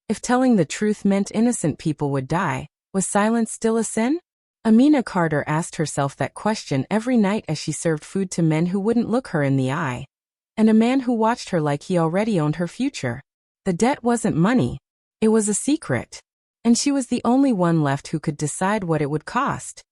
If telling the truth meant innocent people would die, was silence still a sin? Amina Carter asked herself that question every night as she served food to men who wouldn't look her in the eye. And a man who watched her like he already owned her future. The debt wasn't money. It was a secret. And she was the only one left who could decide what it would cost.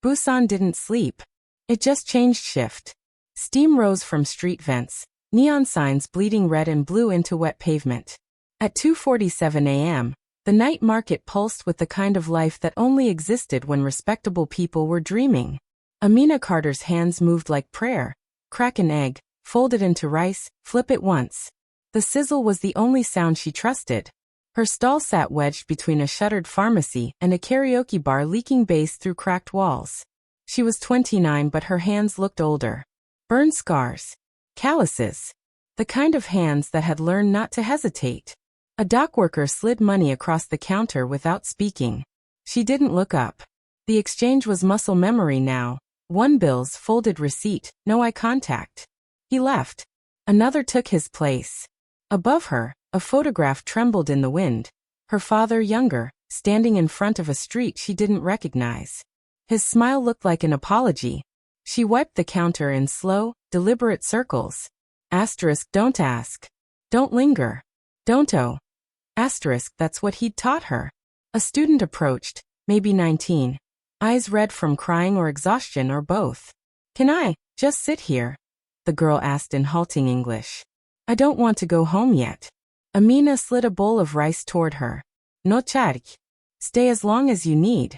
Busan didn't sleep. It just changed shift. Steam rose from street vents, neon signs bleeding red and blue into wet pavement. At 2:47 a.m., the night market pulsed with the kind of life that only existed when respectable people were dreaming. Amina Carter's hands moved like prayer. Crack an egg, fold it into rice, flip it once. The sizzle was the only sound she trusted. Her stall sat wedged between a shuttered pharmacy and a karaoke bar leaking bass through cracked walls. She was 29 but her hands looked older. Burn scars. Calluses. The kind of hands that had learned not to hesitate. A dockworker slid money across the counter without speaking. She didn't look up. The exchange was muscle memory now. One bill's folded receipt, no eye contact. He left. Another took his place. Above her, a photograph trembled in the wind. Her father, younger, standing in front of a street she didn't recognize. His smile looked like an apology. She wiped the counter in slow, deliberate circles. Asterisk, don't ask. Don't linger. Don't owe. Asterisk, that's what he'd taught her. A student approached, maybe 19. Eyes red from crying or exhaustion or both. Can I just sit here? The girl asked in halting English. I don't want to go home yet. Amina slid a bowl of rice toward her. No charg. Stay as long as you need.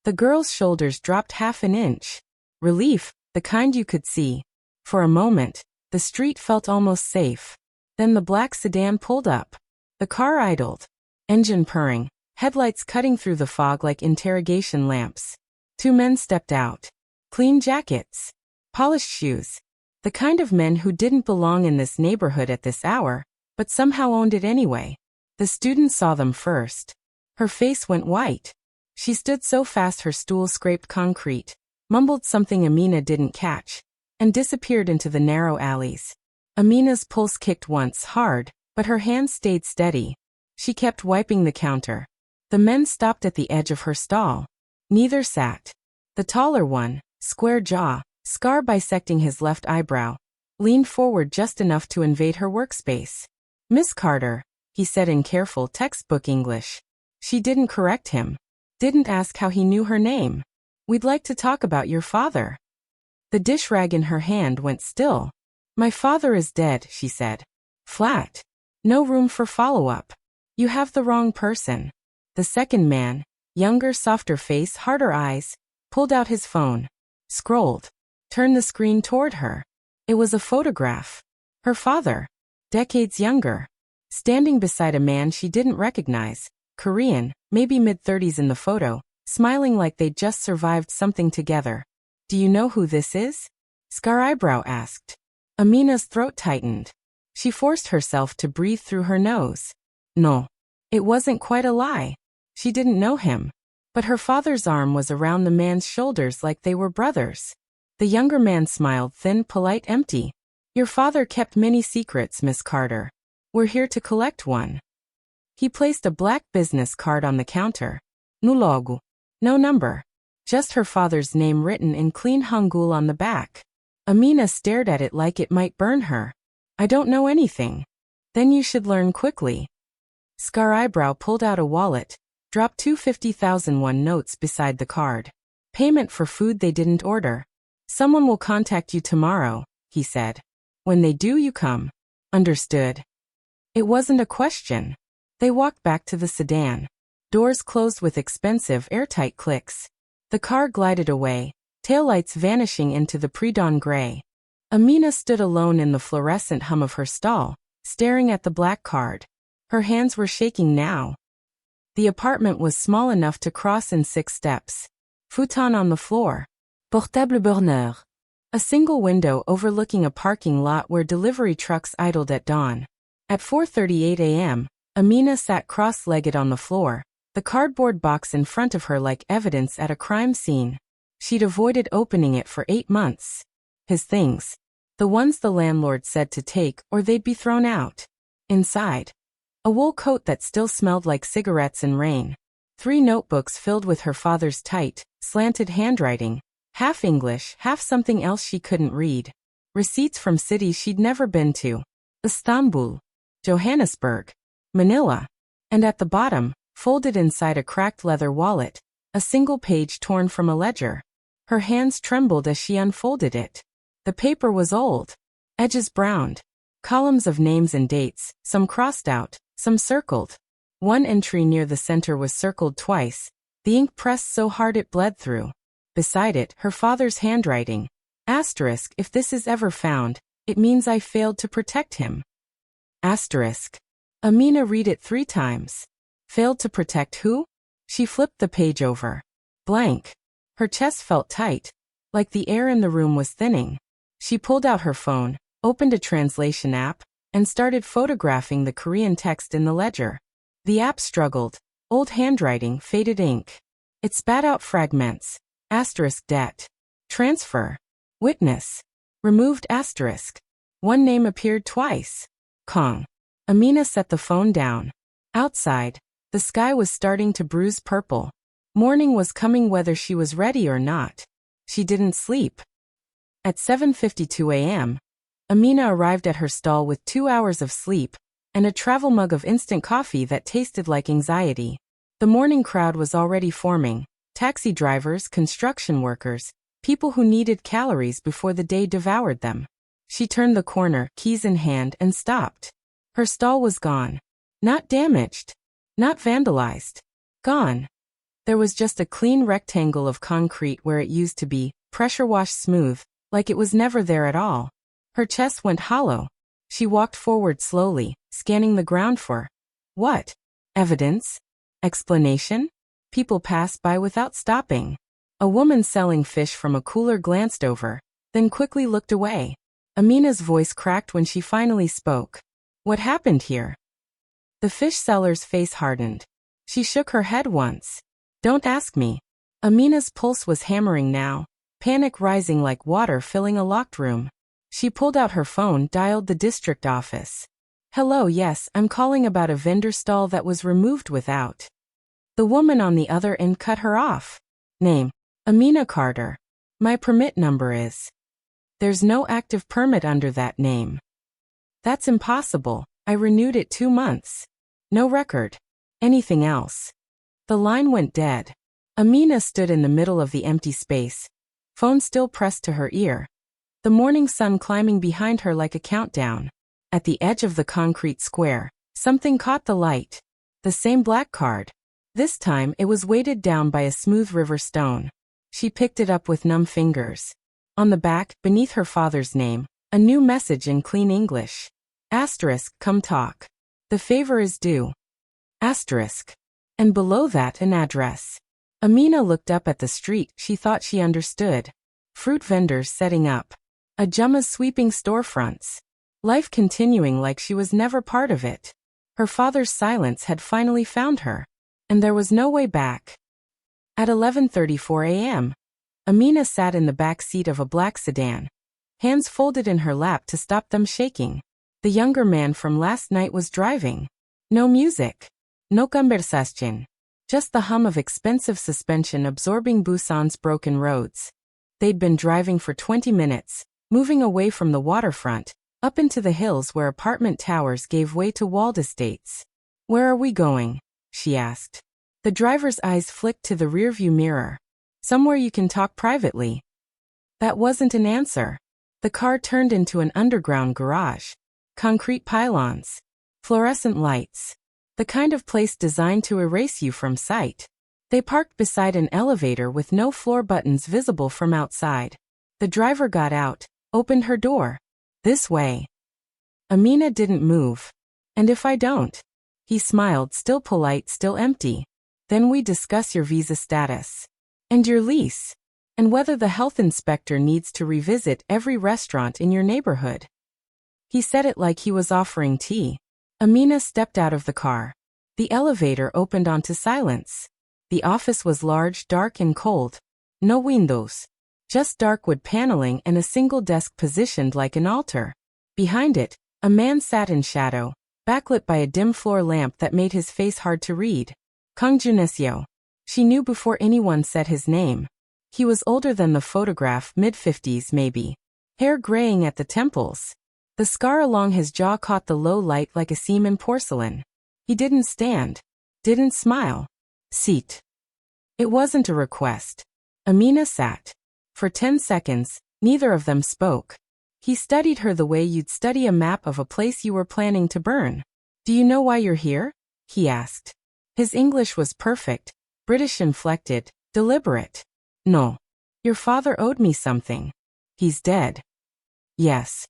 The girl's shoulders dropped half an inch. Relief, the kind you could see. For a moment, the street felt almost safe. Then the black sedan pulled up. The car idled. Engine purring, headlights cutting through the fog like interrogation lamps. Two men stepped out. Clean jackets. Polished shoes. The kind of men who didn't belong in this neighborhood at this hour, but somehow owned it anyway. The student saw them first. Her face went white. She stood so fast her stool scraped concrete, mumbled something Amina didn't catch, and disappeared into the narrow alleys. Amina's pulse kicked once hard, but her hands stayed steady. She kept wiping the counter. The men stopped at the edge of her stall. Neither sat. The taller one, square jaw, scar bisecting his left eyebrow, leaned forward just enough to invade her workspace. Miss Carter, he said in careful textbook English. She didn't correct him. Didn't ask how he knew her name. We'd like to talk about your father. The dish rag in her hand went still. My father is dead, she said. Flat. No room for follow-up. You have the wrong person. The second man, younger, softer face, harder eyes, pulled out his phone. Scrolled. Turned the screen toward her. It was a photograph. Her father. Decades younger. Standing beside a man she didn't recognize. Korean, maybe mid-30s in the photo, smiling like they'd just survived something together. Do you know who this is? Scar Eyebrow asked. Amina's throat tightened. She forced herself to breathe through her nose. No. It wasn't quite a lie. She didn't know him. But her father's arm was around the man's shoulders like they were brothers. The younger man smiled, thin, polite, empty. Your father kept many secrets, Miss Carter. We're here to collect one. He placed a black business card on the counter. No logo. No number. Just her father's name written in clean Hangul on the back. Amina stared at it like it might burn her. I don't know anything. Then you should learn quickly. Scar Eyebrow pulled out a wallet, dropped two 50,001 notes beside the card. Payment for food they didn't order. Someone will contact you tomorrow, he said. When they do, you come. Understood. It wasn't a question. They walked back to the sedan. Doors closed with expensive, airtight clicks. The car glided away, taillights vanishing into the pre-dawn gray. Amina stood alone in the fluorescent hum of her stall, staring at the black card. Her hands were shaking now. The apartment was small enough to cross in 6 steps. Futon on the floor. Portable burner. A single window overlooking a parking lot where delivery trucks idled at dawn. At 4:38 a.m., Amina sat cross-legged on the floor, the cardboard box in front of her like evidence at a crime scene. She'd avoided opening it for 8 months. His things. The ones the landlord said to take or they'd be thrown out. Inside. A wool coat that still smelled like cigarettes and rain. 3 notebooks filled with her father's tight, slanted handwriting, half English, half something else she couldn't read. Receipts from cities she'd never been to. Istanbul, Johannesburg, Manila. And at the bottom, folded inside a cracked leather wallet, a single page torn from a ledger. Her hands trembled as she unfolded it. The paper was old. Edges browned. Columns of names and dates, some crossed out, some circled. One entry near the center was circled twice, the ink pressed so hard it bled through. Beside it, her father's handwriting. Asterisk, if this is ever found, it means I failed to protect him. Asterisk. Amina read it 3 times. Failed to protect who? She flipped the page over. Blank. Her chest felt tight, like the air in the room was thinning. She pulled out her phone, opened a translation app, and started photographing the Korean text in the ledger. The app struggled. Old handwriting, faded ink. It spat out fragments. Asterisk debt. Transfer. Witness. Removed asterisk. One name appeared twice. Kong. Amina set the phone down. Outside, the sky was starting to bruise purple. Morning was coming whether she was ready or not. She didn't sleep. At 7:52 a.m., Amina arrived at her stall with 2 hours of sleep and a travel mug of instant coffee that tasted like anxiety. The morning crowd was already forming. Taxi drivers, construction workers, people who needed calories before the day devoured them. She turned the corner, keys in hand, and stopped. Her stall was gone. Not damaged. Not vandalized. Gone. There was just a clean rectangle of concrete where it used to be, pressure washed smooth, like it was never there at all. Her chest went hollow. She walked forward slowly, scanning the ground for what? Evidence? Explanation? People passed by without stopping. A woman selling fish from a cooler glanced over, then quickly looked away. Amina's voice cracked when she finally spoke. What happened here? The fish seller's face hardened. She shook her head once. Don't ask me. Amina's pulse was hammering now, panic rising like water filling a locked room. She pulled out her phone, dialed the district office. Hello, yes, I'm calling about a vendor stall that was removed without. The woman on the other end cut her off. Name: Amina Carter. My permit number is. There's no active permit under that name. That's impossible. I renewed it 2 months. No record. Anything else? The line went dead. Amina stood in the middle of the empty space, phone still pressed to her ear. The morning sun climbing behind her like a countdown. At the edge of the concrete square, something caught the light. The same black card. This time it was weighted down by a smooth river stone. She picked it up with numb fingers. On the back, beneath her father's name, a new message in clean English. Asterisk, come talk. The favor is due. Asterisk. And below that an address. Amina looked up at the street she thought she understood. Fruit vendors setting up. Ajumma's sweeping storefronts. Life continuing like she was never part of it. Her father's silence had finally found her. And there was no way back. At 11:34 a.m., Amina sat in the back seat of a black sedan. Hands folded in her lap to stop them shaking. The younger man from last night was driving. No music. No conversación. Just the hum of expensive suspension absorbing Busan's broken roads. They'd been driving for 20 minutes, moving away from the waterfront, up into the hills where apartment towers gave way to walled estates. Where are we going? She asked. The driver's eyes flicked to the rearview mirror. Somewhere you can talk privately. That wasn't an answer. The car turned into an underground garage. Concrete pylons. Fluorescent lights. The kind of place designed to erase you from sight. They parked beside an elevator with no floor buttons visible from outside. The driver got out, opened her door. This way. Amina didn't move. And if I don't? He smiled, still polite, still empty. Then we discuss your visa status. And your lease. And whether the health inspector needs to revisit every restaurant in your neighborhood. He said it like he was offering tea. Amina stepped out of the car. The elevator opened onto silence. The office was large, dark, and cold. No windows. Just dark wood paneling and a single desk positioned like an altar. Behind it, a man sat in shadow, backlit by a dim floor lamp that made his face hard to read. Kang Junesio. She knew before anyone said his name. He was older than the photograph, mid-50s maybe. Hair graying at the temples. The scar along his jaw caught the low light like a seam in porcelain. He didn't stand. Didn't smile. Seat. It wasn't a request. Amina sat. For 10 seconds, neither of them spoke. He studied her the way you'd study a map of a place you were planning to burn. Do you know why you're here? He asked. His English was perfect, British inflected, deliberate. No. Your father owed me something. He's dead. Yes.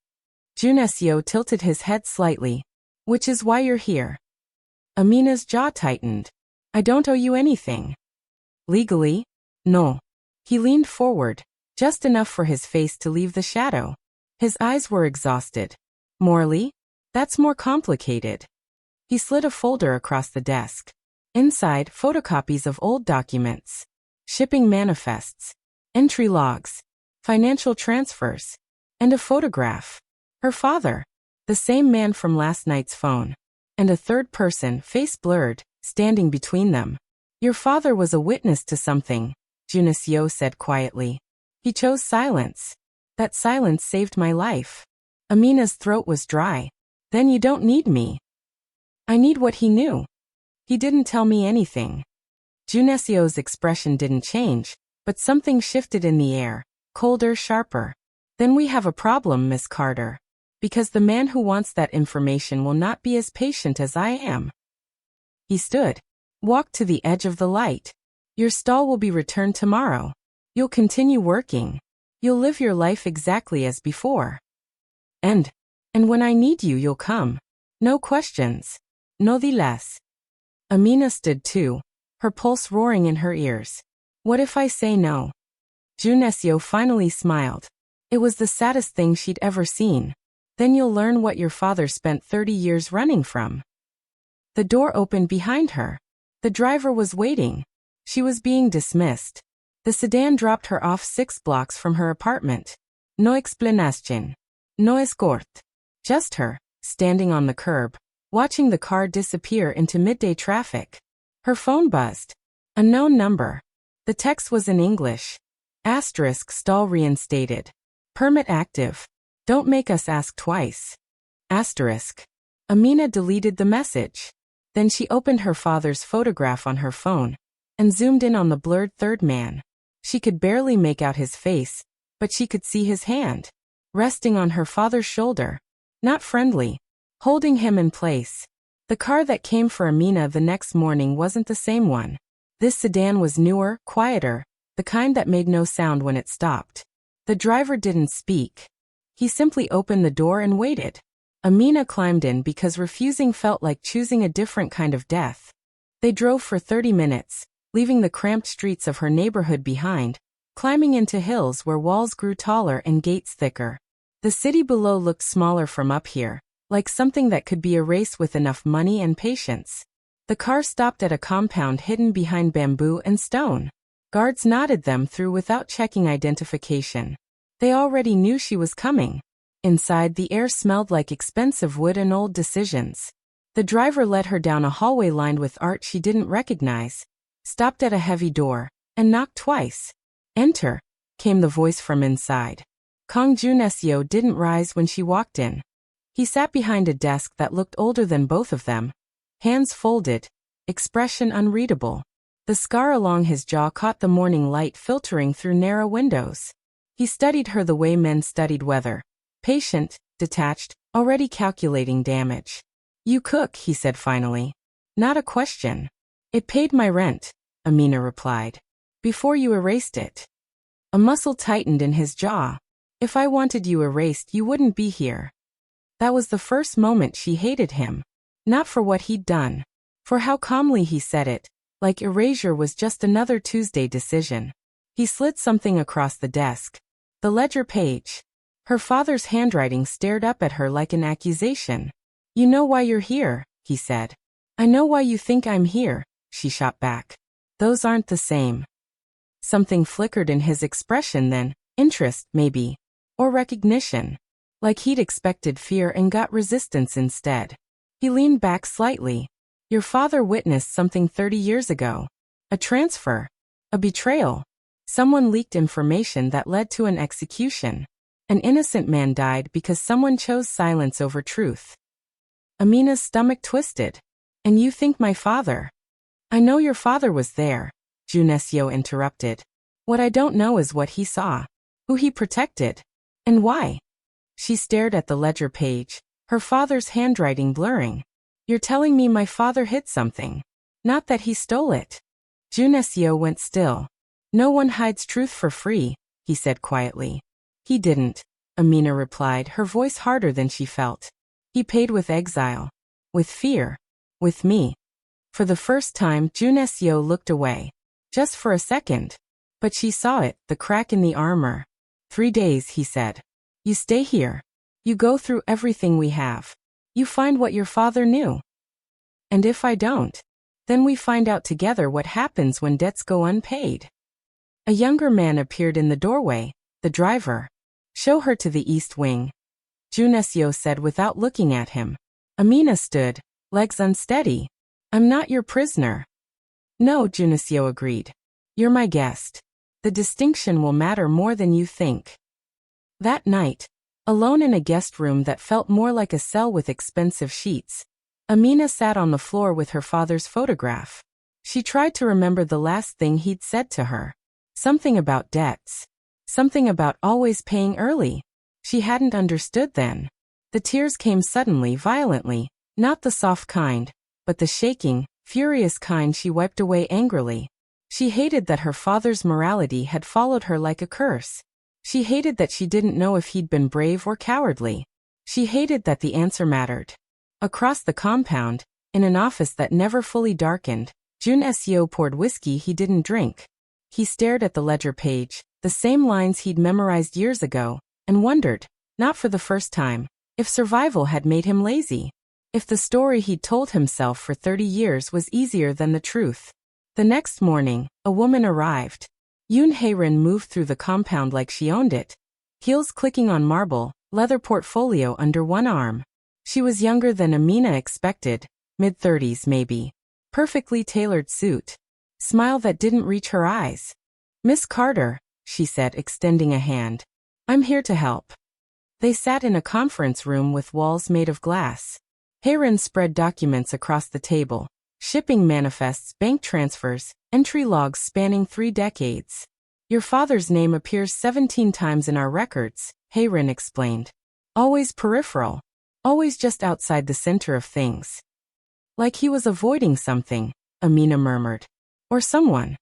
Junesio tilted his head slightly. Which is why you're here. Amina's jaw tightened. I don't owe you anything. Legally? No. He leaned forward, just enough for his face to leave the shadow. His eyes were exhausted. Morally? That's more complicated. He slid a folder across the desk. Inside, photocopies of old documents. Shipping manifests. Entry logs. Financial transfers. And a photograph. Her father. The same man from last night's phone. And a third person, face blurred, standing between them. Your father was a witness to something, Junesio said quietly. He chose silence. That silence saved my life. Amina's throat was dry. Then you don't need me. I need what he knew. He didn't tell me anything. Junesio's expression didn't change, but something shifted in the air, colder, sharper. Then we have a problem, Miss Carter. Because the man who wants that information will not be as patient as I am. He stood. Walked to the edge of the light. Your stall will be returned tomorrow. You'll continue working. You'll live your life exactly as before. And when I need you, you'll come. No questions. No diles. Amina stood too, her pulse roaring in her ears. What if I say no? Junesio finally smiled. It was the saddest thing she'd ever seen. Then you'll learn what your father spent 30 years running from. The door opened behind her. The driver was waiting. She was being dismissed. The sedan dropped her off 6 blocks from her apartment. No explicación. No escort. Just her, standing on the curb, watching the car disappear into midday traffic. Her phone buzzed. A known number. The text was in English. Asterisk stall reinstated. Permit active. Don't make us ask twice. Asterisk. Amina deleted the message. Then she opened her father's photograph on her phone and zoomed in on the blurred third man. She could barely make out his face, but she could see his hand, resting on her father's shoulder. Not friendly. Holding him in place. The car that came for Amina the next morning wasn't the same one. This sedan was newer, quieter, the kind that made no sound when it stopped. The driver didn't speak. He simply opened the door and waited. Amina climbed in because refusing felt like choosing a different kind of death. They drove for 30 minutes, leaving the cramped streets of her neighborhood behind, climbing into hills where walls grew taller and gates thicker. The city below looked smaller from up here, like something that could be erased with enough money and patience. The car stopped at a compound hidden behind bamboo and stone. Guards nodded them through without checking identification. They already knew she was coming. Inside, the air smelled like expensive wood and old decisions. The driver led her down a hallway lined with art she didn't recognize, stopped at a heavy door, and knocked twice. Enter, came the voice from inside. Kang Junesio didn't rise when she walked in. He sat behind a desk that looked older than both of them. Hands folded, expression unreadable. The scar along his jaw caught the morning light filtering through narrow windows. He studied her the way men studied weather. Patient, detached, already calculating damage. You cook, he said finally. Not a question. It paid my rent, Amina replied. Before you erased it. A muscle tightened in his jaw. If I wanted you erased, you wouldn't be here. That was the first moment she hated him. Not for what he'd done. For how calmly he said it, like erasure was just another Tuesday decision. He slid something across the desk. The ledger page. Her father's handwriting stared up at her like an accusation. You know why you're here, he said. I know why you think I'm here, she shot back. Those aren't the same. Something flickered in his expression then, interest, maybe. Or recognition. Like he'd expected fear and got resistance instead. He leaned back slightly. Your father witnessed something 30 years ago. A transfer. A betrayal. Someone leaked information that led to an execution. An innocent man died because someone chose silence over truth. Amina's stomach twisted. And you think my father? I know your father was there, Junesio interrupted. What I don't know is what he saw, who he protected, and why. She stared at the ledger page, her father's handwriting blurring. You're telling me my father hid something, not that he stole it. Junesio went still. No one hides truth for free, he said quietly. He didn't, Amina replied, her voice harder than she felt. He paid with exile, with fear, with me. For the first time, Junesio looked away. Just for a second. But she saw it, the crack in the armor. 3 days, he said. You stay here. You go through everything we have. You find what your father knew. And if I don't, then we find out together what happens when debts go unpaid. A younger man appeared in the doorway, the driver. Show her to the east wing, Junesio said without looking at him. Amina stood, legs unsteady. I'm not your prisoner. No, Junesio agreed. You're my guest. The distinction will matter more than you think. That night, alone in a guest room that felt more like a cell with expensive sheets, Amina sat on the floor with her father's photograph. She tried to remember the last thing he'd said to her. Something about debts. Something about always paying early. She hadn't understood then. The tears came suddenly, violently, not the soft kind, but the shaking, furious kind she wiped away angrily. She hated that her father's morality had followed her like a curse. She hated that she didn't know if he'd been brave or cowardly. She hated that the answer mattered. Across the compound, in an office that never fully darkened, Junesio poured whiskey he didn't drink. He stared at the ledger page, the same lines he'd memorized years ago, and wondered, not for the first time, if survival had made him lazy. If the story he'd told himself for 30 years was easier than the truth. The next morning, a woman arrived. Yoon Hae-rin moved through the compound like she owned it, heels clicking on marble, leather portfolio under one arm. She was younger than Amina expected, mid-30s maybe. Perfectly tailored suit. Smile that didn't reach her eyes. Miss Carter, she said, extending a hand. I'm here to help. They sat in a conference room with walls made of glass. Hae-rin spread documents across the table. Shipping manifests, bank transfers, entry logs spanning 3 decades. Your father's name appears 17 times in our records, Hae-rin explained. Always peripheral. Always just outside the center of things. Like he was avoiding something, Amina murmured. Or someone.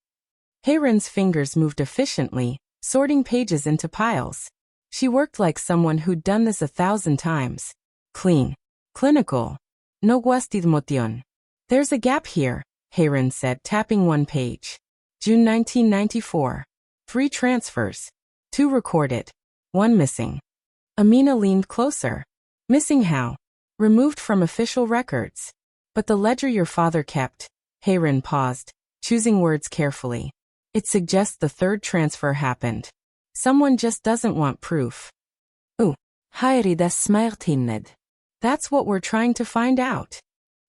Hae-rin's fingers moved efficiently, sorting pages into piles. She worked like someone who'd done this 1,000 times. Clean. Clinical. No guastidmotion. There's a gap here, Hae-rin said, tapping one page. June 1994. 3 transfers. 2 recorded. 1 missing. Amina leaned closer. Missing how? Removed from official records. But the ledger your father kept. Hae-rin paused, choosing words carefully. It suggests the 3rd transfer happened. Someone just doesn't want proof. Ooh. Haeridas smertinned. That's what we're trying to find out.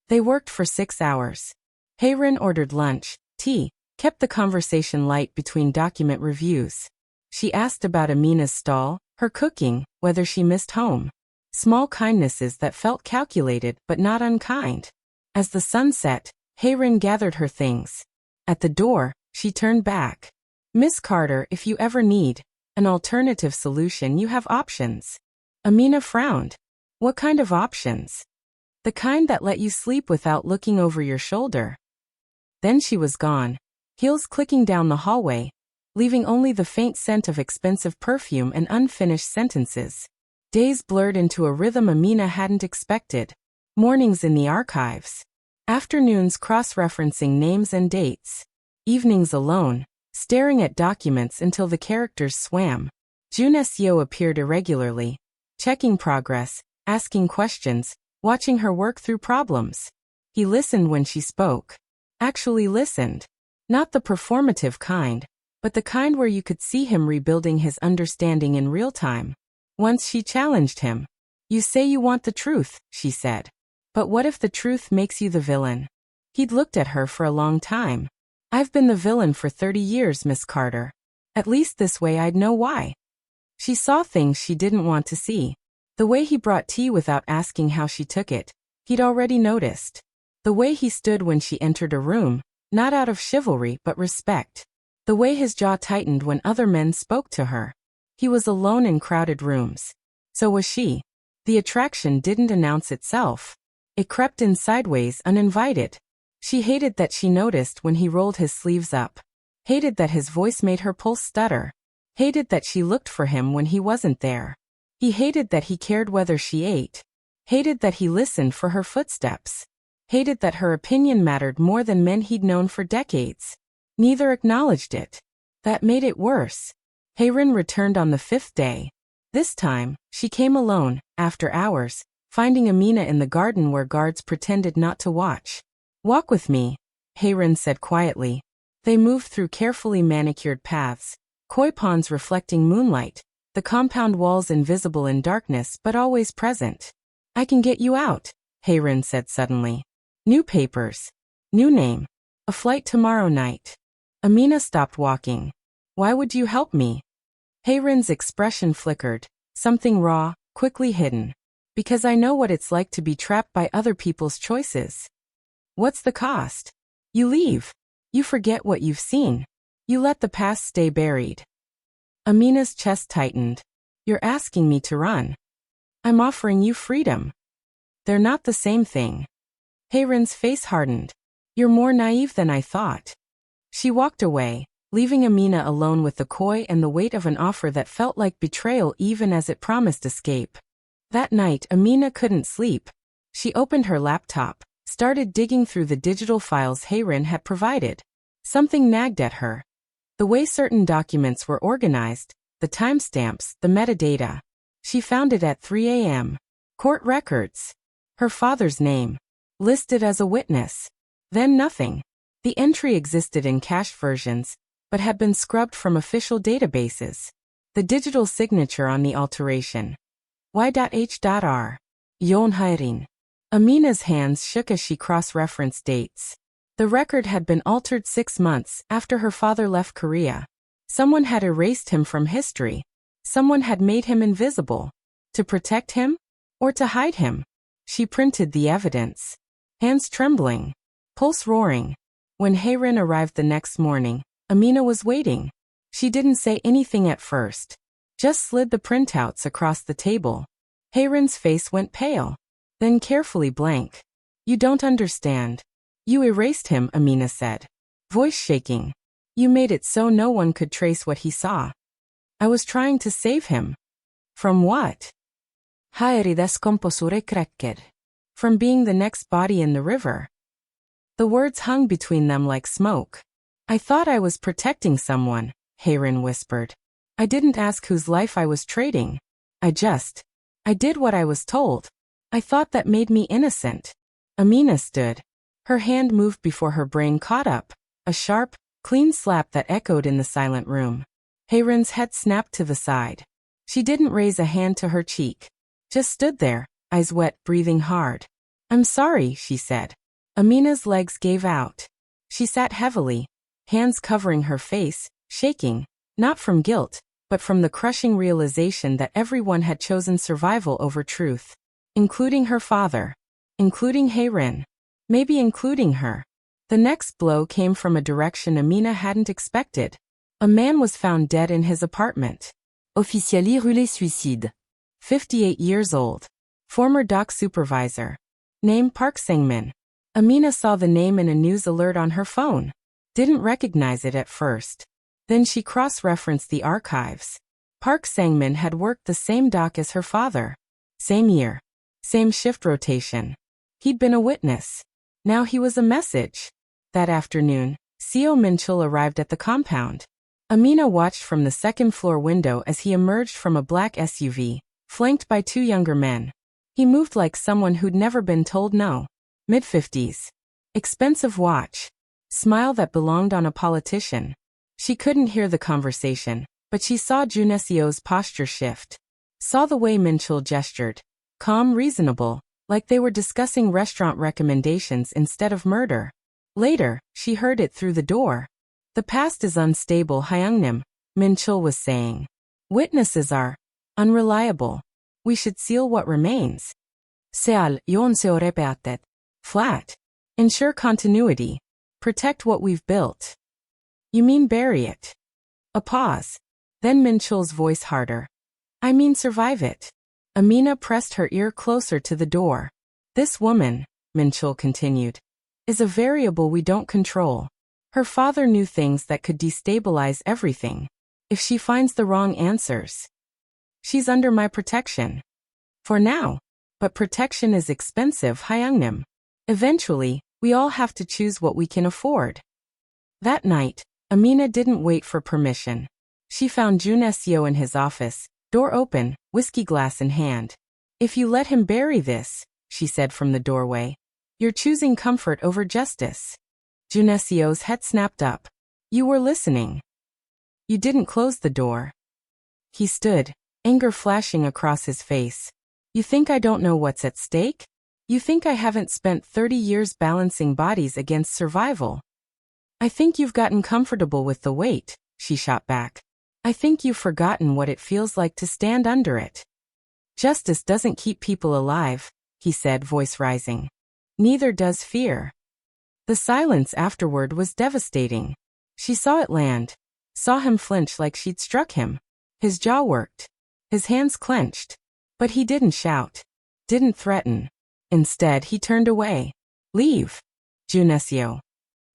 They worked for 6 hours. Hae-rin ordered lunch, tea, kept the conversation light between document reviews. She asked about Amina's stall, her cooking, whether she missed home. Small kindnesses that felt calculated but not unkind. As the sun set, Hae-rin gathered her things. At the door, she turned back. Miss Carter, if you ever need an alternative solution, you have options. Amina frowned. What kind of options? The kind that let you sleep without looking over your shoulder. Then she was gone, heels clicking down the hallway, leaving only the faint scent of expensive perfume and unfinished sentences. Days blurred into a rhythm Amina hadn't expected. Mornings in the archives. Afternoons cross-referencing names and dates. Evenings alone, staring at documents until the characters swam. Junesio appeared irregularly, checking progress, asking questions, watching her work through problems. He listened when she spoke. Actually listened. Not the performative kind, but the kind where you could see him rebuilding his understanding in real time. Once she challenged him. You say you want the truth, she said. But what if the truth makes you the villain? He'd looked at her for a long time. I've been the villain for 30 years, Miss Carter. At least this way I'd know why. She saw things she didn't want to see. The way he brought tea without asking how she took it, he'd already noticed. The way he stood when she entered a room, not out of chivalry but respect. The way his jaw tightened when other men spoke to her. He was alone in crowded rooms. So was she. The attraction didn't announce itself. It crept in sideways, uninvited. She hated that she noticed when he rolled his sleeves up. Hated that his voice made her pulse stutter. Hated that she looked for him when he wasn't there. He hated that he cared whether she ate. Hated that he listened for her footsteps. Hated that her opinion mattered more than men he'd known for decades. Neither acknowledged it. That made it worse. Hayren returned on the 5th day. This time, she came alone, after hours, finding Amina in the garden where guards pretended not to watch. "Walk with me," Hayren said quietly. They moved through carefully manicured paths, koi ponds reflecting moonlight, the compound walls invisible in darkness but always present. "I can get you out," Hayren said suddenly. "New papers. New name. A flight tomorrow night." Amina stopped walking. "Why would you help me?" Hayren's expression flickered, something raw, quickly hidden. "Because I know what it's like to be trapped by other people's choices." "What's the cost?" "You leave. You forget what you've seen. You let the past stay buried." Amina's chest tightened. "You're asking me to run. I'm offering you freedom." "They're not the same thing." Hayren's face hardened. "You're more naive than I thought." She walked away, leaving Amina alone with the koi and the weight of an offer that felt like betrayal even as it promised escape. That night Amina couldn't sleep. She opened her laptop, started digging through the digital files Hayren had provided. Something nagged at her. The way certain documents were organized, the timestamps, the metadata. She found it at 3 a.m. Court records. Her father's name. Listed as a witness. Then nothing. The entry existed in cached versions, but had been scrubbed from official databases. The digital signature on the alteration. Y.H.R. Yon Hayrin. Amina's hands shook as she cross-referenced dates. The record had been altered 6 months after her father left Korea. Someone had erased him from history. Someone had made him invisible. To protect him? Or to hide him? She printed the evidence. Hands trembling. Pulse roaring. When Hayren arrived the next morning, Amina was waiting. She didn't say anything at first. Just slid the printouts across the table. Hayren's face went pale. Then carefully blank. "You don't understand. You erased him," Amina said. Voice shaking. "You made it so no one could trace what he saw." "I was trying to save him." "From what?" "Hayri descomposure cracker." "From being the next body in the river." The words hung between them like smoke. "I thought I was protecting someone," Hayren whispered. "I didn't ask whose life I was trading. I did what I was told. I thought that made me innocent." Amina stood. Her hand moved before her brain caught up. A sharp, clean slap that echoed in the silent room. Hayren's head snapped to the side. She didn't raise a hand to her cheek. Just stood there, eyes wet, breathing hard. "I'm sorry," she said. Amina's legs gave out. She sat heavily, hands covering her face, shaking, not from guilt, but from the crushing realization that everyone had chosen survival over truth. Including her father. Including Hayren. Maybe including her. The next blow came from a direction Amina hadn't expected. A man was found dead in his apartment. Officially roulé suicide. 58 years old. Former dock supervisor. Name Park Sang-min. Amina saw the name in a news alert on her phone. Didn't recognize it at first. Then she cross-referenced the archives. Park Sang-min had worked the same dock as her father. Same year. Same shift rotation. He'd been a witness. Now he was a message. That afternoon, Seo Minchul arrived at the compound. Amina watched from the second-floor window as he emerged from a black SUV, flanked by 2 younger men. He moved like someone who'd never been told no. Mid-50s. Expensive watch. Smile that belonged on a politician. She couldn't hear the conversation, but she saw Junesio's posture shift. Saw the way Minchul gestured. Calm, reasonable. like they were discussing restaurant recommendations instead of murder. Later, she heard it through the door. The past is unstable, Hyungnim, Min-chul was saying. Witnesses are unreliable. We should seal what remains. Seal, yonseore beatet. Flat. Ensure continuity. Protect what we've built. You mean bury it? A pause. Then Min-chul's voice harder. I mean survive it. Amina pressed her ear closer to the door. This woman, Min-chul continued, is a variable we don't control. Her father knew things that could destabilize everything. If she finds the wrong answers, she's under my protection. For now. But protection is expensive, Hyungnim. Eventually, we all have to choose what we can afford. That night, Amina didn't wait for permission. She found Jun Seo in his office, door open, whiskey glass in hand. If you let him bury this, she said from the doorway, you're choosing comfort over justice. Jun Seo's head snapped up. You were listening. You didn't close the door. He stood, anger flashing across his face. You think I don't know what's at stake? You think I haven't spent 30 years balancing bodies against survival? I think you've gotten comfortable with the weight, she shot back. I think you've forgotten what it feels like to stand under it. Justice doesn't keep people alive, he said, voice rising. Neither does fear. The silence afterward was devastating. She saw it land, saw him flinch like she'd struck him. His jaw worked. His hands clenched. But he didn't shout, didn't threaten. Instead, he turned away. Leave. Jun Seo.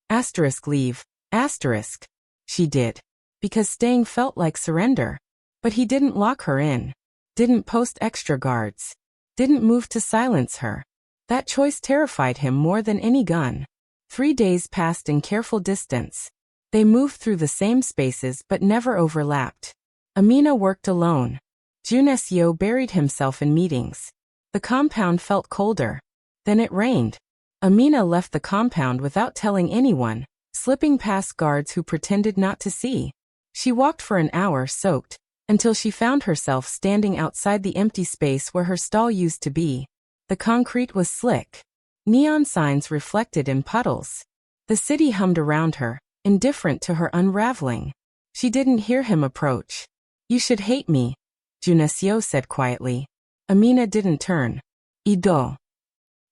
Asterisk leave. Asterisk. She did. Because staying felt like surrender. But he didn't lock her in. Didn't post extra guards. Didn't move to silence her. That choice terrified him more than any gun. 3 days passed in careful distance. They moved through the same spaces but never overlapped. Amina worked alone. Jun Seo buried himself in meetings. The compound felt colder. Then it rained. Amina left the compound without telling anyone, slipping past guards who pretended not to see. She walked for an hour soaked, until she found herself standing outside the empty space where her stall used to be. The concrete was slick. Neon signs reflected in puddles. The city hummed around her, indifferent to her unraveling. She didn't hear him approach. You should hate me, Jun Seo said quietly. Amina didn't turn. Ido.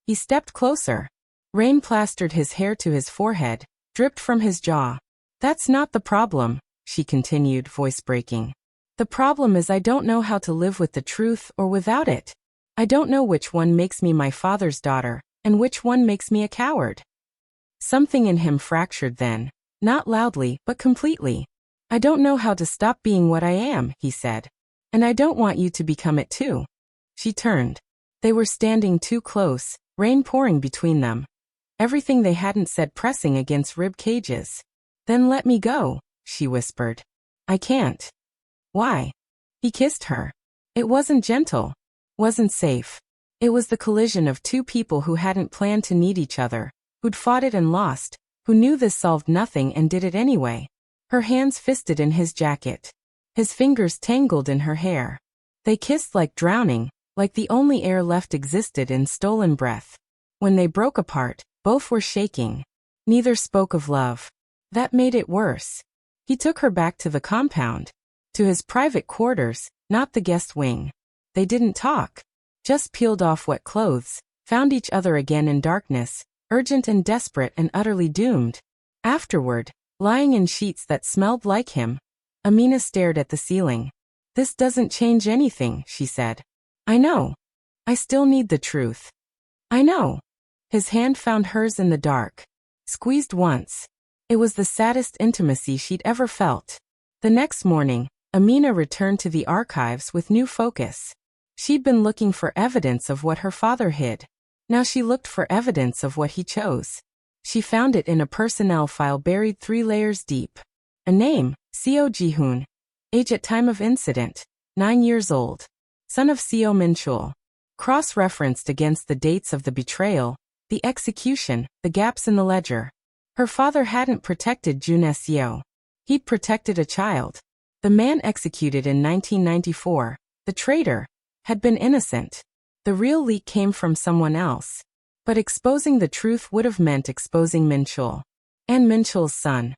He stepped closer. Rain plastered his hair to his forehead, dripped from his jaw. That's not the problem, she continued, voice breaking. The problem is I don't know how to live with the truth or without it. I don't know which one makes me my father's daughter, and which one makes me a coward. Something in him fractured then, not loudly, but completely. I don't know how to stop being what I am, he said. And I don't want you to become it too. She turned. They were standing too close, rain pouring between them. Everything they hadn't said pressing against rib cages. Then let me go, she whispered. I can't. Why? He kissed her. It wasn't gentle. Wasn't safe. It was the collision of two people who hadn't planned to need each other, who'd fought it and lost, who knew this solved nothing and did it anyway. Her hands fisted in his jacket. His fingers tangled in her hair. They kissed like drowning, like the only air left existed in stolen breath. When they broke apart, both were shaking. Neither spoke of love. That made it worse. He took her back to the compound. To his private quarters, not the guest wing. They didn't talk. Just peeled off wet clothes, found each other again in darkness, urgent and desperate and utterly doomed. Afterward, lying in sheets that smelled like him, Amina stared at the ceiling. This doesn't change anything, she said. I know. I still need the truth. I know. His hand found hers in the dark. Squeezed once. It was the saddest intimacy she'd ever felt. The next morning, Amina returned to the archives with new focus. She'd been looking for evidence of what her father hid. Now she looked for evidence of what he chose. She found it in a personnel file buried 3 layers deep. A name, Seo Ji-hoon. Age at time of incident, 9 years old. Son of Seo Min-chul. Cross-referenced against the dates of the betrayal, the execution, the gaps in the ledger. Her father hadn't protected Jun Seo. He'd protected a child. The man executed in 1994, the traitor, had been innocent. The real leak came from someone else. But exposing the truth would have meant exposing Minchul. And Minchul's son,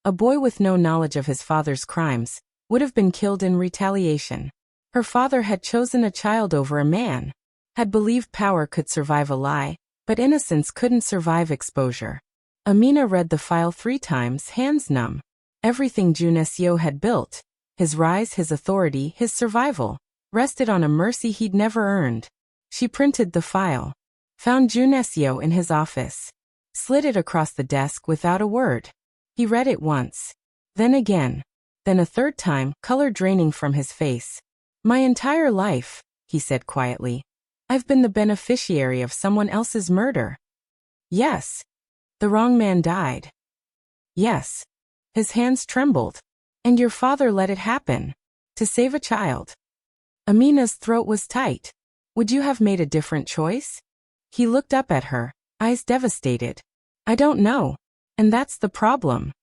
a boy with no knowledge of his father's crimes, would have been killed in retaliation. Her father had chosen a child over a man, had believed power could survive a lie, but innocence couldn't survive exposure. Amina read the file 3 times, hands numb. Everything Junesio had built, his rise, his authority, his survival, rested on a mercy he'd never earned. She printed the file. Found Junesio in his office. Slid it across the desk without a word. He read it once. Then again. Then a third time, color draining from his face. My entire life, he said quietly, I've been the beneficiary of someone else's murder. Yes. The wrong man died. Yes. His hands trembled. And your father let it happen. To save a child. Amina's throat was tight. Would you have made a different choice? He looked up at her, eyes devastated. I don't know. And that's the problem.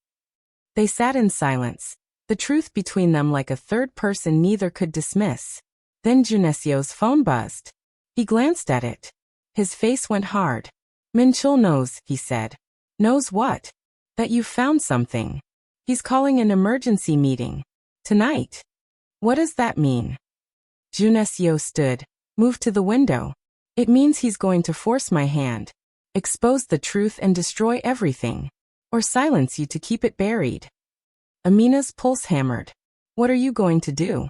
They sat in silence, the truth between them like a third person neither could dismiss. Then Junesio's phone buzzed. He glanced at it. His face went hard. Minchul knows, he said. Knows what? That you've found something. He's calling an emergency meeting. Tonight. What does that mean? Junesio stood, moved to the window. It means he's going to force my hand, expose the truth and destroy everything. Or silence you to keep it buried. Amina's pulse hammered. What are you going to do?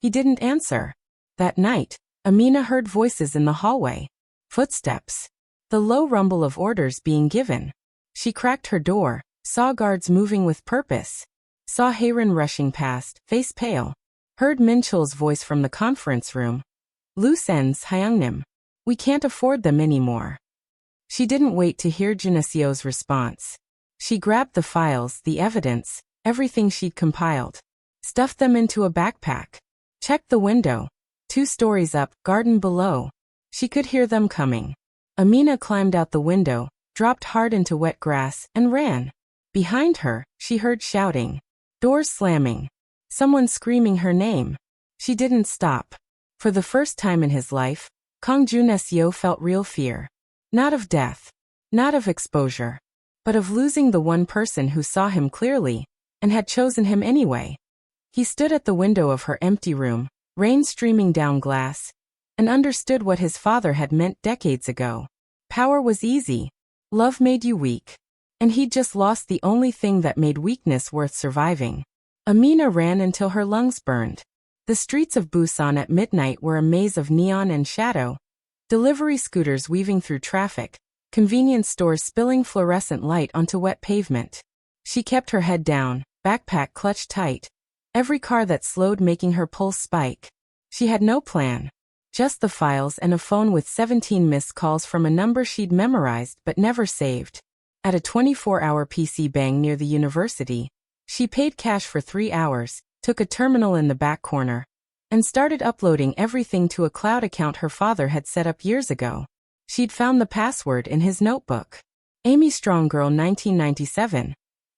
He didn't answer. That night, Amina heard voices in the hallway. Footsteps. The low rumble of orders being given. She cracked her door, saw guards moving with purpose. Saw Hayron rushing past, face pale. Heard Minchul's voice from the conference room. Loose ends, Hyungnim. We can't afford them anymore. She didn't wait to hear Junesio's response. She grabbed the files, the evidence, everything she'd compiled. Stuffed them into a backpack. Checked the window. 2 stories up, garden below. She could hear them coming. Amina climbed out the window, dropped hard into wet grass, and ran. Behind her, she heard shouting. Doors slamming. Someone screaming her name. She didn't stop. For the first time in his life, Kang Junesio felt real fear. Not of death. Not of exposure. But of losing the one person who saw him clearly, and had chosen him anyway. He stood at the window of her empty room, rain streaming down glass, and understood what his father had meant decades ago. Power was easy. Love made you weak. And he'd just lost the only thing that made weakness worth surviving. Amina ran until her lungs burned. The streets of Busan at midnight were a maze of neon and shadow. Delivery scooters weaving through traffic. Convenience stores spilling fluorescent light onto wet pavement. She kept her head down, backpack clutched tight. Every car that slowed making her pulse spike. She had no plan. Just the files and a phone with 17 missed calls from a number she'd memorized but never saved. At a 24-hour PC bang near the university, she paid cash for 3 hours, took a terminal in the back corner, and started uploading everything to a cloud account her father had set up years ago. She'd found the password in his notebook. Amy Stronggirl 1997.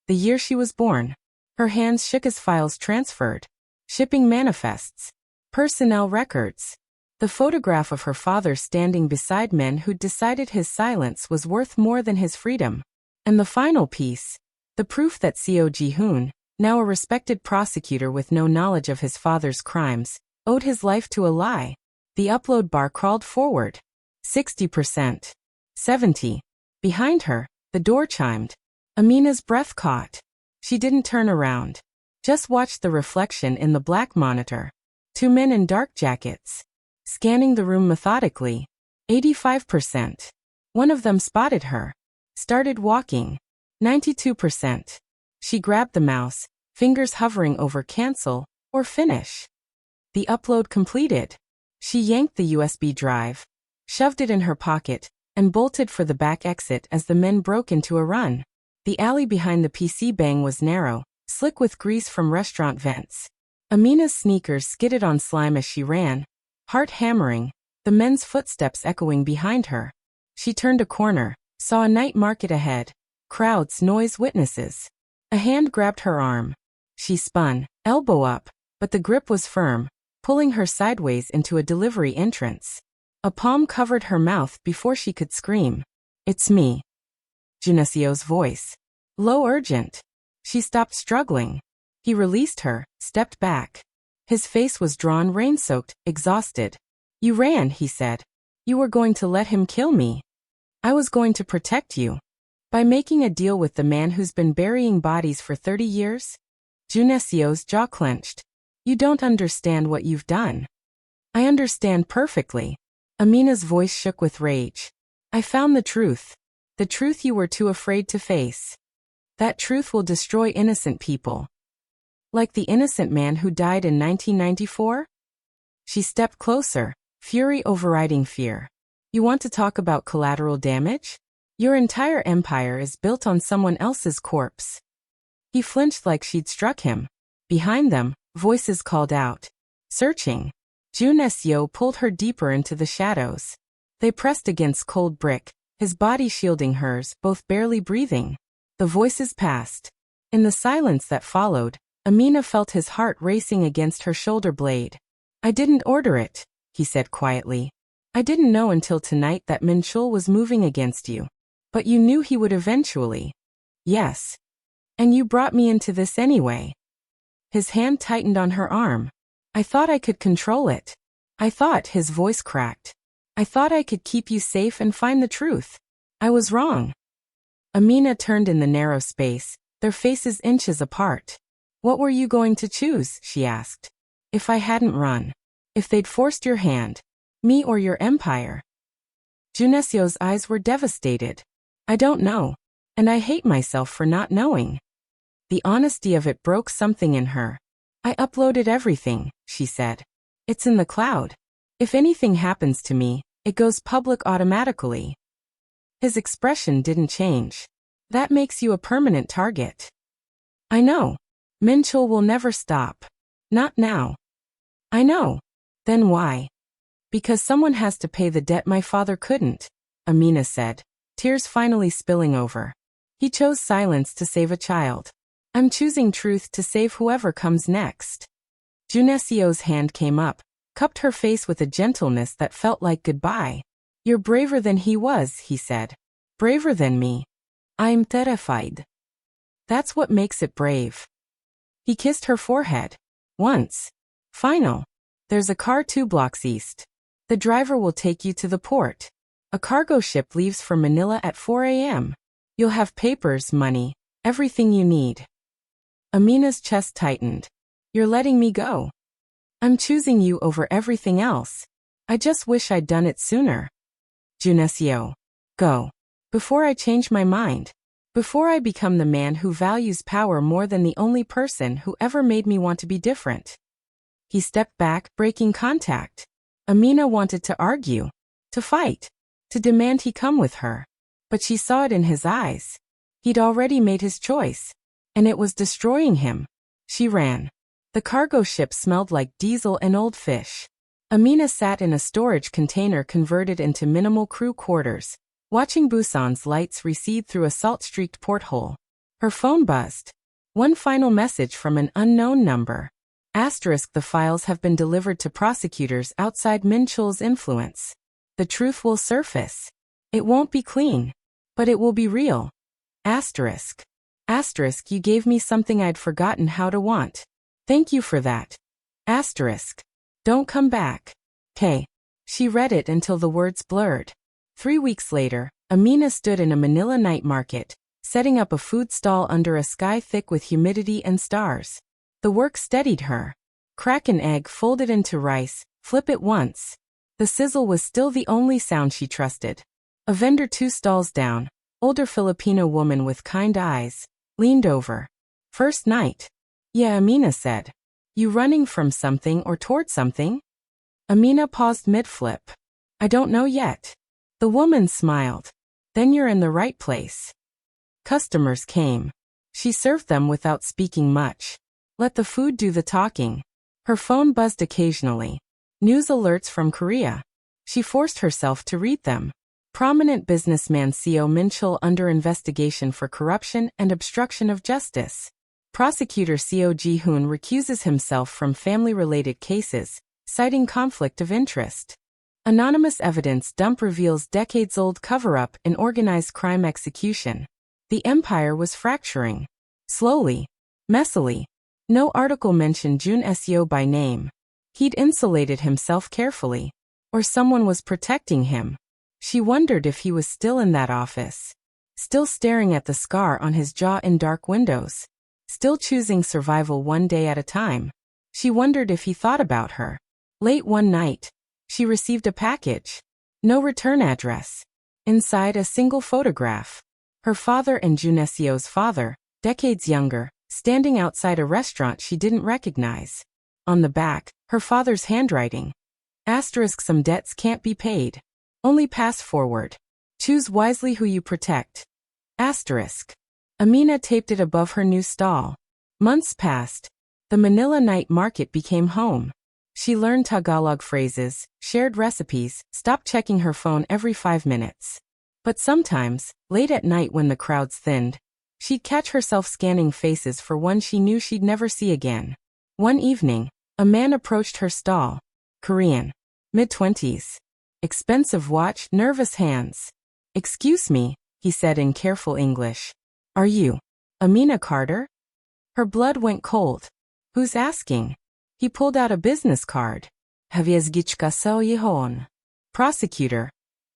The year she was born. Her hands shook as files transferred. Shipping manifests. Personnel records. The photograph of her father standing beside men who'd decided his silence was worth more than his freedom. And the final piece. The proof that Seo Ji-hoon, now a respected prosecutor with no knowledge of his father's crimes, owed his life to a lie. The upload bar crawled forward. 60%. 70. Behind her, the door chimed. Amina's breath caught. She didn't turn around. Just watched the reflection in the black monitor. 2 men in dark jackets. Scanning the room methodically. 85%. One of them spotted her. Started walking. 92%. She grabbed the mouse, fingers hovering over cancel or finish. The upload completed. She yanked the USB drive, shoved it in her pocket, and bolted for the back exit as the men broke into a run. The alley behind the PC bang was narrow, slick with grease from restaurant vents. Amina's sneakers skidded on slime as she ran, heart hammering, the men's footsteps echoing behind her. She turned a corner, saw a night market ahead. Crowds, noise, witnesses. A hand grabbed her arm. She spun, elbow up, but the grip was firm, pulling her sideways into a delivery entrance. A palm covered her mouth before she could scream. It's me. Junesio's voice. Low, urgent. She stopped struggling. He released her, stepped back. His face was drawn, rain-soaked, exhausted. You ran, he said. You were going to let him kill me. I was going to protect you. By making a deal with the man who's been burying bodies for 30 years? Junesio's jaw clenched. You don't understand what you've done. I understand perfectly. Amina's voice shook with rage. I found the truth. The truth you were too afraid to face. That truth will destroy innocent people. Like the innocent man who died in 1994? She stepped closer, fury overriding fear. You want to talk about collateral damage? Your entire empire is built on someone else's corpse. He flinched like she'd struck him. Behind them, voices called out. Searching. Junesio pulled her deeper into the shadows. They pressed against cold brick, his body shielding hers, both barely breathing. The voices passed. In the silence that followed, Amina felt his heart racing against her shoulder blade. I didn't order it, he said quietly. I didn't know until tonight that Minchul was moving against you. But you knew he would eventually. Yes. And you brought me into this anyway. His hand tightened on her arm. I thought I could control it. I thought, his voice cracked. I thought I could keep you safe and find the truth. I was wrong. Amina turned in the narrow space, their faces inches apart. What were you going to choose, she asked. If I hadn't run. If they'd forced your hand. Me or your empire. Junesio's eyes were devastated. I don't know. And I hate myself for not knowing. The honesty of it broke something in her. I uploaded everything, she said. It's in the cloud. If anything happens to me, it goes public automatically. His expression didn't change. That makes you a permanent target. I know. Minchul will never stop. Not now. I know. Then why? Because someone has to pay the debt my father couldn't, Amina said, tears finally spilling over. He chose silence to save a child. I'm choosing truth to save whoever comes next. Junesio's hand came up, cupped her face with a gentleness that felt like goodbye. You're braver than he was, he said. Braver than me. I'm terrified. That's what makes it brave. He kissed her forehead. Once. Final. There's a car 2 blocks east. The driver will take you to the port. A cargo ship leaves for Manila at 4 a.m. You'll have papers, money, everything you need. Amina's chest tightened. You're letting me go. I'm choosing you over everything else. I just wish I'd done it sooner. Junesio. Go. Before I change my mind. Before I become the man who values power more than the only person who ever made me want to be different. He stepped back, breaking contact. Amina wanted to argue, to fight, to demand he come with her. But she saw it in his eyes. He'd already made his choice. And it was destroying him. She ran. The cargo ship smelled like diesel and old fish. Amina sat in a storage container converted into minimal crew quarters, watching Busan's lights recede through a salt-streaked porthole. Her phone buzzed. One final message from an unknown number. Asterisk, the files have been delivered to prosecutors outside Minchul's influence. The truth will surface. It won't be clean. But it will be real. Asterisk. Asterisk, you gave me something I'd forgotten how to want. Thank you for that. Asterisk. Don't come back. K. She read it until the words blurred. 3 weeks later, Amina stood in a Manila night market, setting up a food stall under a sky thick with humidity and stars. The work steadied her. Crack an egg folded into rice, flip it once. The sizzle was still the only sound she trusted. A vendor 2 stalls down, older Filipino woman with kind eyes, leaned over. First night. Yeah, Amina said. You running from something or toward something? Amina paused mid-flip. I don't know yet. The woman smiled. Then you're in the right place. Customers came. She served them without speaking much. Let the food do the talking. Her phone buzzed occasionally. News alerts from Korea. She forced herself to read them. Prominent businessman Seo Minchul under investigation for corruption and obstruction of justice. Prosecutor Seo Ji-hoon recuses himself from family-related cases, citing conflict of interest. Anonymous evidence dump reveals decades-old cover-up in organized crime execution. The empire was fracturing. Slowly. Messily. No article mentioned Jun Seo by name. He'd insulated himself carefully. Or someone was protecting him. She wondered if he was still in that office. Still staring at the scar on his jaw in dark windows. Still choosing survival one day at a time. She wondered if he thought about her. Late one night, she received a package. No return address. Inside a single photograph. Her father and Jun Seo's father, decades younger, standing outside a restaurant she didn't recognize. On the back, her father's handwriting. Asterisk, some debts can't be paid. Only pass forward. Choose wisely who you protect. Asterisk. Amina taped it above her new stall. Months passed. The Manila night market became home. She learned Tagalog phrases, shared recipes, stopped checking her phone every 5 minutes. But sometimes, late at night when the crowds thinned, she'd catch herself scanning faces for one she knew she'd never see again. One evening, a man approached her stall. Korean. Mid-20s. Expensive watch, nervous hands. "Excuse me," he said in careful English. "Are you Amina Carter?" Her blood went cold. "Who's asking?" He pulled out a business card. "Haviezgichka so yihon." Prosecutor.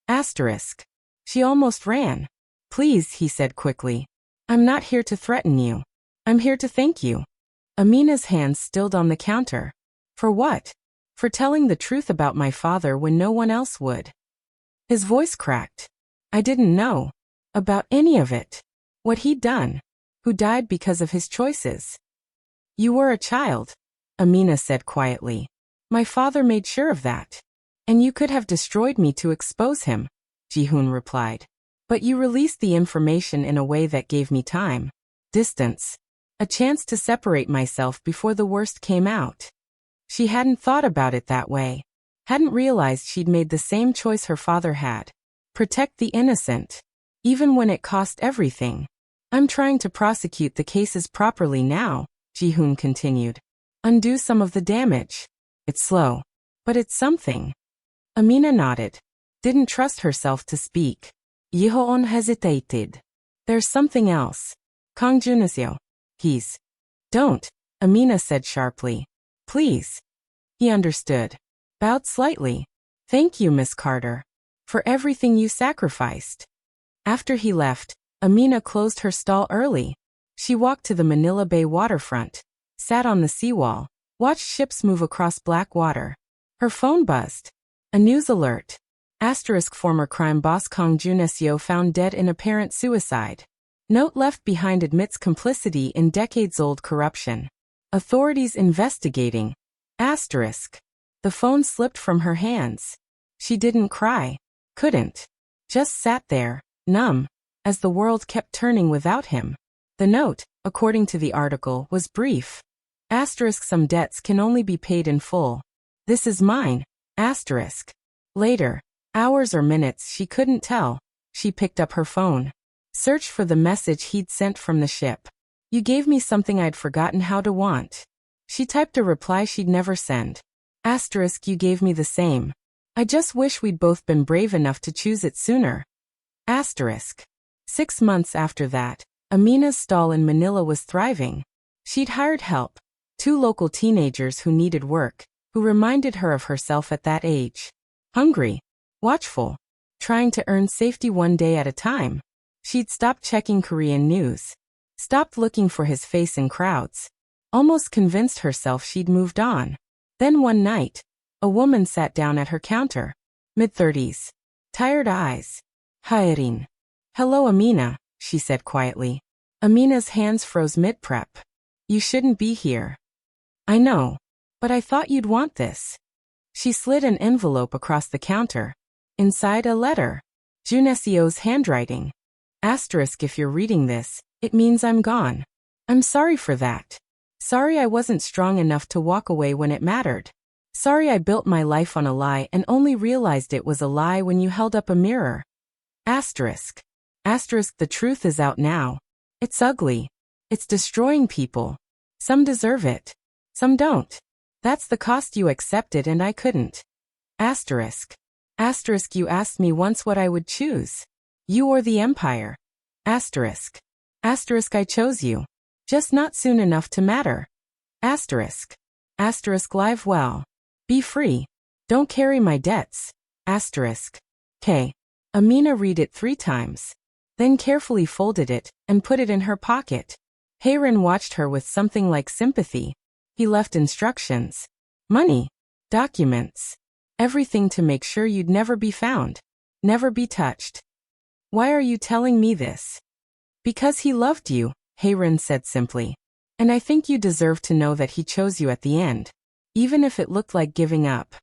Asterisk. She almost ran. "Please," he said quickly. "I'm not here to threaten you. I'm here to thank you." Amina's hands stilled on the counter. "For what?" "For telling the truth about my father when no one else would." His voice cracked. "I didn't know about any of it. What he'd done. Who died because of his choices." "You were a child," Amina said quietly. "My father made sure of that. And you could have destroyed me to expose him," Ji-hoon replied. "But you released the information in a way that gave me time, distance, a chance to separate myself before the worst came out." She hadn't thought about it that way. Hadn't realized she'd made the same choice her father had. Protect the innocent. Even when it cost everything. "I'm trying to prosecute the cases properly now," Ji-hoon continued. "Undo some of the damage. It's slow. But it's something." Amina nodded. Didn't trust herself to speak. Ji-hoon hesitated. "There's something else. Kang Junaseo. He's..." "Don't," Amina said sharply. "Please." He understood. Bowed slightly. "Thank you, Miss Carter. For everything you sacrificed." After he left, Amina closed her stall early. She walked to the Manila Bay waterfront, sat on the seawall, watched ships move across black water. Her phone buzzed. A news alert. Asterisk, former crime boss Kang Junaseo found dead in apparent suicide. Note left behind admits complicity in decades-old corruption. Authorities investigating. Asterisk. The phone slipped from her hands. She didn't cry. Couldn't. Just sat there, numb, as the world kept turning without him. The note, according to the article, was brief. Asterisk, some debts can only be paid in full. This is mine. Asterisk. Later, hours or minutes she couldn't tell, she picked up her phone. Searched for the message he'd sent from the ship. "You gave me something I'd forgotten how to want." She typed a reply she'd never send. Asterisk, you gave me the same. I just wish we'd both been brave enough to choose it sooner. Asterisk. 6 months after that, Amina's stall in Manila was thriving. She'd hired help. 2 local teenagers who needed work, who reminded her of herself at that age. Hungry. Watchful. Trying to earn safety one day at a time. She'd stopped checking Korean news. Stopped looking for his face in crowds. Almost convinced herself she'd moved on. Then one night, a woman sat down at her counter. Mid-30s. Tired eyes. Haerin. "Hello, Amina," she said quietly. Amina's hands froze mid-prep. "You shouldn't be here." "I know. But I thought you'd want this." She slid an envelope across the counter. Inside, a letter. Junesio's handwriting. Asterisk, if you're reading this, it means I'm gone. I'm sorry for that. Sorry I wasn't strong enough to walk away when it mattered. Sorry I built my life on a lie and only realized it was a lie when you held up a mirror. Asterisk. Asterisk, the truth is out now. It's ugly. It's destroying people. Some deserve it. Some don't. That's the cost you accepted and I couldn't. Asterisk. Asterisk, you asked me once what I would choose. You or the Empire. Asterisk. Asterisk, I chose you. Just not soon enough to matter. Asterisk. Asterisk, live well. Be free. Don't carry my debts. Asterisk. K. Amina read it 3 times. Then carefully folded it and put it in her pocket. Hayron watched her with something like sympathy. He left instructions. Money. Documents. Everything to make sure you'd never be found. Never be touched. Why are you telling me this? Because he loved you, Hayron said simply. And I think you deserve to know that he chose you at the end. Even if it looked like giving up.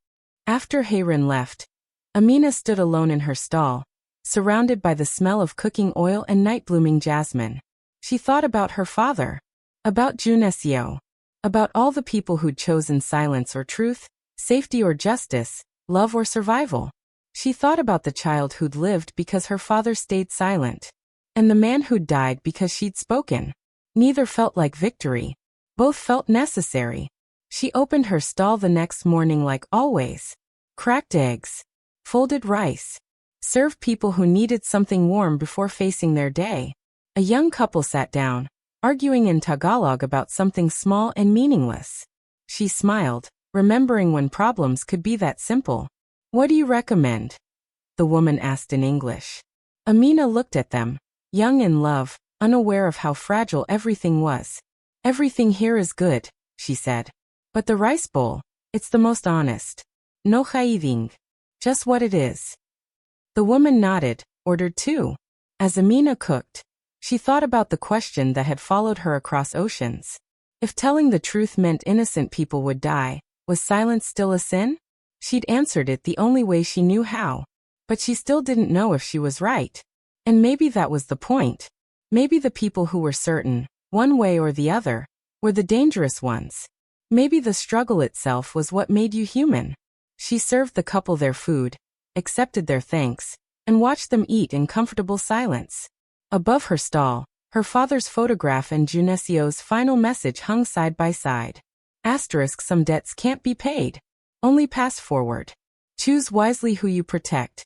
After Hayron left, Amina stood alone in her stall, surrounded by the smell of cooking oil and night-blooming jasmine. She thought about her father. About Junesio. About all the people who'd chosen silence or truth, safety or justice, love or survival. She thought about the child who'd lived because her father stayed silent. And the man who'd died because she'd spoken. Neither felt like victory. Both felt necessary. She opened her stall the next morning like always. Cracked eggs. Folded rice. Served people who needed something warm before facing their day. A young couple sat down, arguing in Tagalog about something small and meaningless. She smiled, remembering when problems could be that simple. What do you recommend? The woman asked in English. Amina looked at them, young in love, unaware of how fragile everything was. Everything here is good, she said. But the rice bowl, it's the most honest. No hiding. Just what it is. The woman nodded, ordered 2. As Amina cooked, she thought about the question that had followed her across oceans. If telling the truth meant innocent people would die, was silence still a sin? She'd answered it the only way she knew how. But she still didn't know if she was right. And maybe that was the point. Maybe the people who were certain, one way or the other, were the dangerous ones. Maybe the struggle itself was what made you human. She served the couple their food, accepted their thanks, and watched them eat in comfortable silence. Above her stall, her father's photograph and Junesio's final message hung side by side. Asterisk, some debts can't be paid. Only pass forward. Choose wisely who you protect.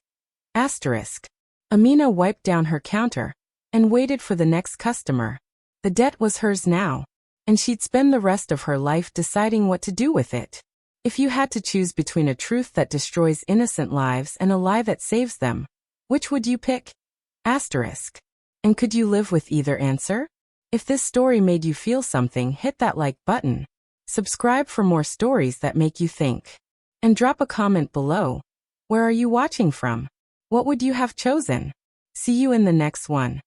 Asterisk. Amina wiped down her counter and waited for the next customer. The debt was hers now, and she'd spend the rest of her life deciding what to do with it. If you had to choose between a truth that destroys innocent lives and a lie that saves them, which would you pick? Asterisk. And could you live with either answer? If this story made you feel something, hit that like button. Subscribe for more stories that make you think. And drop a comment below. Where are you watching from? What would you have chosen? See you in the next one.